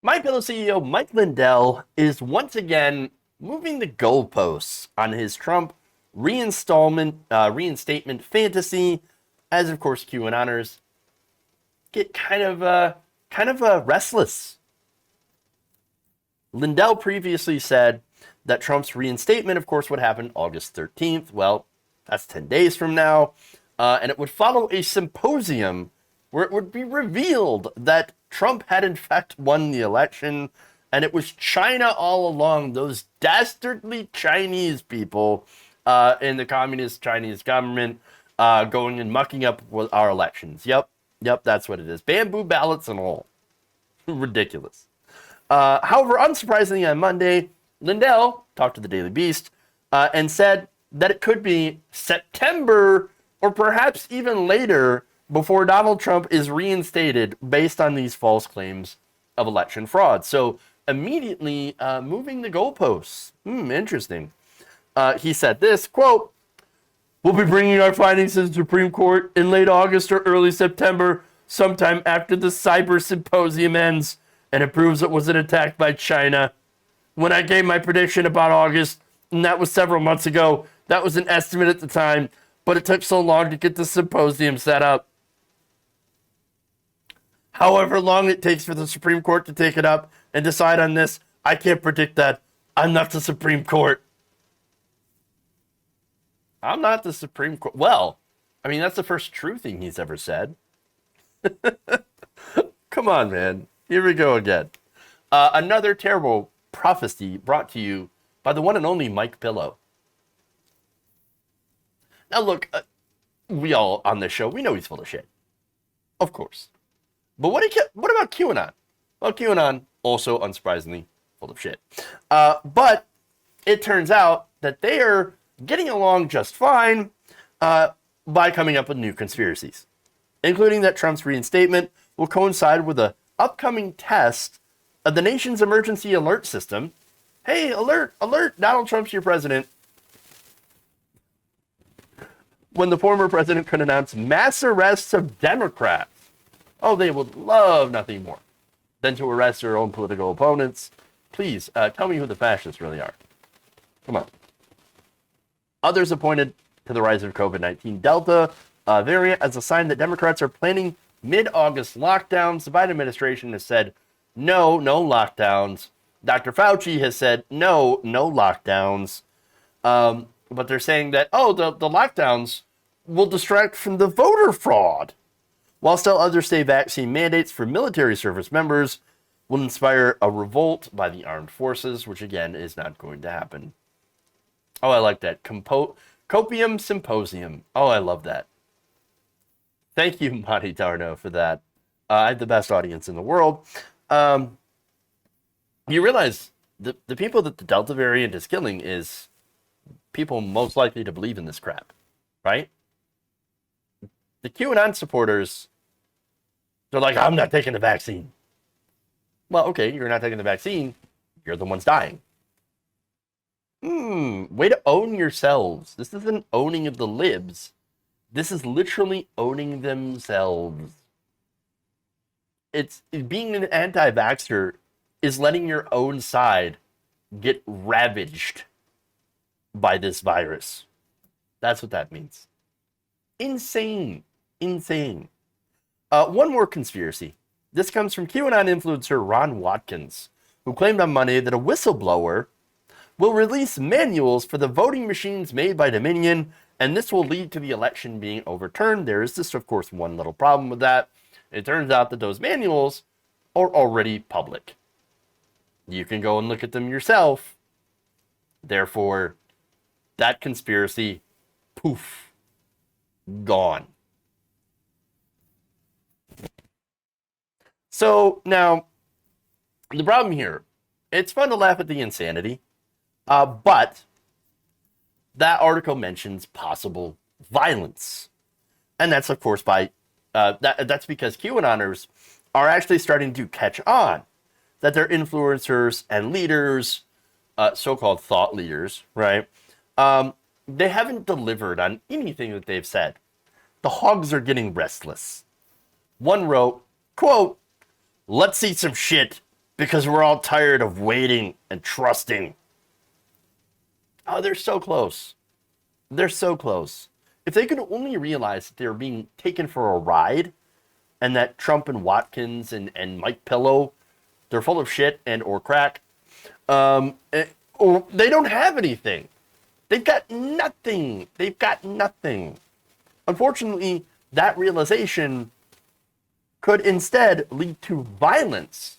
MyPillow CEO Mike Lindell is once again moving the goalposts on his Trump reinstatement fantasy, as of course QAnoners get kind of restless. Lindell previously said that Trump's reinstatement, of course, would happen August 13th. Well, that's 10 days from now. And it would follow a symposium where it would be revealed that Trump had in fact won the election, and it was China all along, those dastardly Chinese people in the communist Chinese government going and mucking up with our elections. Yep, that's what it is. Bamboo ballots and all. Ridiculous. However, unsurprisingly, on Monday, Lindell talked to the Daily Beast and said that it could be September or perhaps even later before Donald Trump is reinstated based on these false claims of election fraud. So immediately moving the goalposts. Interesting. He said this, quote, "We'll be bringing our findings to the Supreme Court in late August or early September, sometime after the cyber symposium ends and it proves it wasn't attacked by China. When I gave my prediction about August, and that was several months ago, that was an estimate at the time, but it took so long to get the symposium set up. However long it takes for the Supreme Court to take it up and decide on this, I can't predict that. I'm not the Supreme Court." I'm not the Supreme Court. Well, I mean, that's the first true thing he's ever said. Come on, man. Here we go again. Another terrible prophecy brought to you by the one and only Mike Pillow. Now, look, we all on this show, we know he's full of shit. Of course. But what about QAnon? Well, QAnon, also unsurprisingly, full of shit. But it turns out that they are getting along just fine by coming up with new conspiracies, including that Trump's reinstatement will coincide with an upcoming test of the nation's emergency alert system. Hey, alert, alert, Donald Trump's your president. When the former president could announce mass arrests of Democrats. Oh, they would love nothing more than to arrest their own political opponents. Please, tell me who the fascists really are. Come on. Others have pointed to the rise of COVID-19 Delta variant as a sign that Democrats are planning mid-August lockdowns. The Biden administration has said, no lockdowns. Dr. Fauci has said, no lockdowns. But they're saying that, the lockdowns will distract from the voter fraud. While still others say vaccine mandates for military service members will inspire a revolt by the armed forces, which again is not going to happen. Oh, I like that. Copium Symposium. Oh, I love that. Thank you, Monty Darno, for that. I have the best audience in the world. You realize the people that the Delta variant is killing is people most likely to believe in this crap, right? The QAnon supporters, they're like, I'm not taking the vaccine. Well, okay, you're not taking the vaccine. You're the ones dying. Way to own yourselves. This isn't owning of the libs. This is literally owning themselves. It's being an anti-vaxxer is letting your own side get ravaged by this virus. That's what that means. Insane. One more conspiracy. This comes from QAnon influencer Ron Watkins, who claimed on Monday that a whistleblower will release manuals for the voting machines made by Dominion, and this will lead to the election being overturned. There is just, of course, one little problem with that. It turns out that those manuals are already public. You can go and look at them yourself. Therefore, that conspiracy, poof, gone. So now, the problem here, it's fun to laugh at the insanity, but that article mentions possible violence. And that's, of course, that's because QAnoners are actually starting to catch on that their influencers and leaders, so-called thought leaders, right? They haven't delivered on anything that they've said. The hogs are getting restless. One wrote, quote, "Let's see some shit because we're all tired of waiting and trusting. Oh, they're so close. They're so close. If they could only realize that they're being taken for a ride and that Trump and Watkins and MyPillow, they're full of shit and or crack, or they don't have anything. They've got nothing. They've got nothing. Unfortunately, that realization could instead lead to violence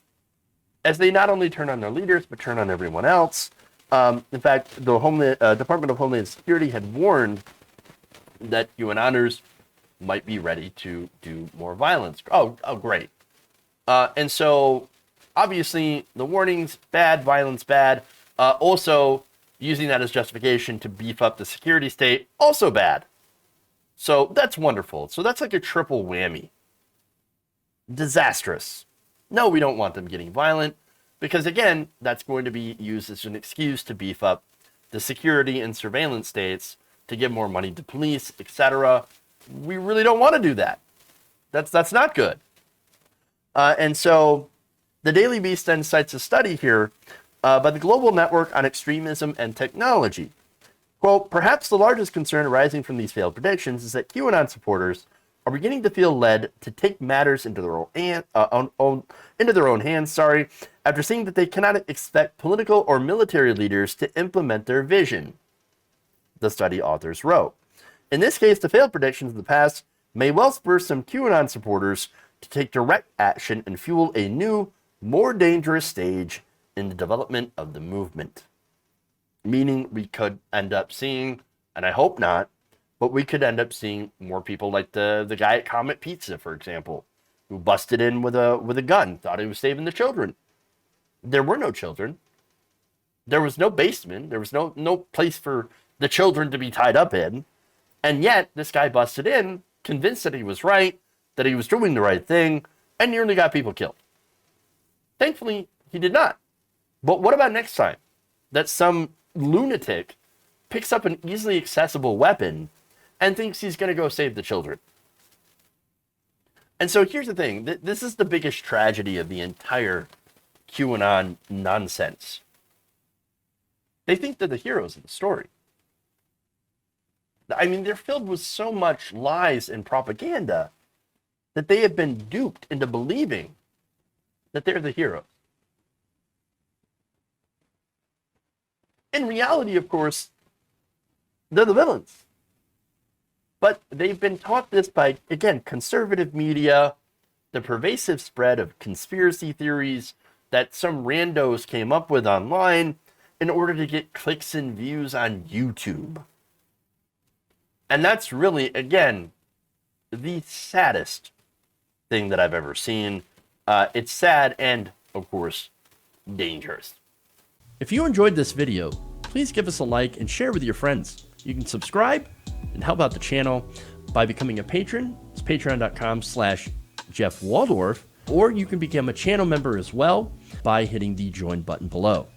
as they not only turn on their leaders, but turn on everyone else. In fact, the Department of Homeland Security had warned that QAnoners might be ready to do more violence. Oh, great. And so, obviously, the warnings, bad, violence, bad. Also, using that as justification to beef up the security state, also bad. So that's wonderful. So that's like a triple whammy. Disastrous. No, we don't want them getting violent because, again, that's going to be used as an excuse to beef up the security and surveillance states to give more money to police, etc. We really don't want to do that. That's not good. And so the Daily Beast then cites a study here by the Global Network on Extremism and Technology. Quote, perhaps the largest concern arising from these failed predictions is that QAnon supporters are beginning to feel led to take matters into their own hands, after seeing that they cannot expect political or military leaders to implement their vision, the study authors wrote. In this case, the failed predictions of the past may well spur some QAnon supporters to take direct action and fuel a new, more dangerous stage in the development of the movement. Meaning we could end up seeing, and I hope not, but we could end up seeing more people like the guy at Comet Pizza, for example, who busted in with a gun, thought he was saving the children. There were no children. There was no basement. There was no place for the children to be tied up in. And yet, this guy busted in, convinced that he was right, that he was doing the right thing, and nearly got people killed. Thankfully, he did not. But what about next time? That some lunatic picks up an easily accessible weapon and thinks he's going to go save the children. And so here's the thing. This is the biggest tragedy of the entire QAnon nonsense. They think they're the heroes of the story. I mean, they're filled with so much lies and propaganda that they have been duped into believing that they're the heroes. In reality, of course, they're the villains. But they've been taught this by, again, conservative media, the pervasive spread of conspiracy theories that some randos came up with online in order to get clicks and views on YouTube. And that's really, again, the saddest thing that I've ever seen. It's sad and, of course, dangerous. If you enjoyed this video, please give us a like and share with your friends. You can subscribe and help out the channel by becoming a patron. It's patreon.com/Jeff Waldorf, or you can become a channel member as well by hitting the join button below.